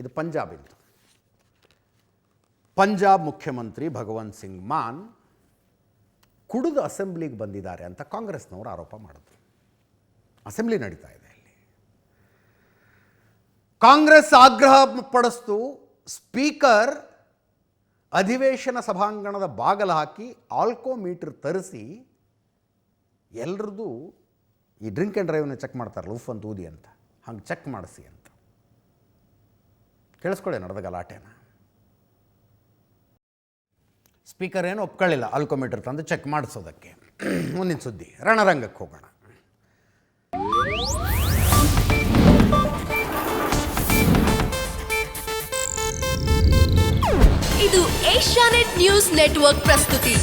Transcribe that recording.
ಇದು ಪಂಜಾಬಿಂದು. ಪಂಜಾಬ್ ಮುಖ್ಯಮಂತ್ರಿ ಭಗವಂತ್ ಸಿಂಗ್ ಮಾನ್ ಕುಡಿದು ಅಸೆಂಬ್ಲಿಗೆ ಬಂದಿದ್ದಾರೆ ಅಂತ ಕಾಂಗ್ರೆಸ್ನವರು ಆರೋಪ ಮಾಡಿದ್ರು. ಅಸೆಂಬ್ಲಿ ನಡೀತಾ ಇದೆ ಅಲ್ಲಿ. ಕಾಂಗ್ರೆಸ್ ಆಗ್ರಹ ಪಡಿಸ್ತು. ಸ್ಪೀಕರ್ ಅಧಿವೇಶನ ಸಭಾಂಗಣದ ಬಾಗಲ ಹಾಕಿ ಆಲ್ಕೋಮೀಟರ್ ತರಿಸಿ ಎಲ್ಲರದ್ದು ಈ ಡ್ರಿಂಕ್ ಆ್ಯಂಡ್ ಡ್ರೈವ್ನ ಚೆಕ್ ಮಾಡ್ತಾರಲ್ಲ, ಉಫ್ ಅಂತ ಊದಿ ಅಂತ, ಹಂಗೆ ಚೆಕ್ ಮಾಡಿಸಿ ಅಂತ. ಕೇಳಿಸ್ಕೊಳ್ಳಿ ನಡೆದ ಗಲಾಟೆನ. ಸ್ಪೀಕರ್ ಏನು ಒಪ್ಕೊಳ್ಳಿಲ್ಲ ಆಲ್ಕೋಮೀಟರ್ ತಂದು ಚೆಕ್ ಮಾಡಿಸೋದಕ್ಕೆ. ಮುಂದಿನ ಸುದ್ದಿ, ರಣರಂಗಕ್ಕೆ ಹೋಗೋಣ. ಇದು ಏಷ್ಯಾನೆಟ್ ನ್ಯೂಸ್ ನೆಟ್ವರ್ಕ್ ಪ್ರಸ್ತುತಿ.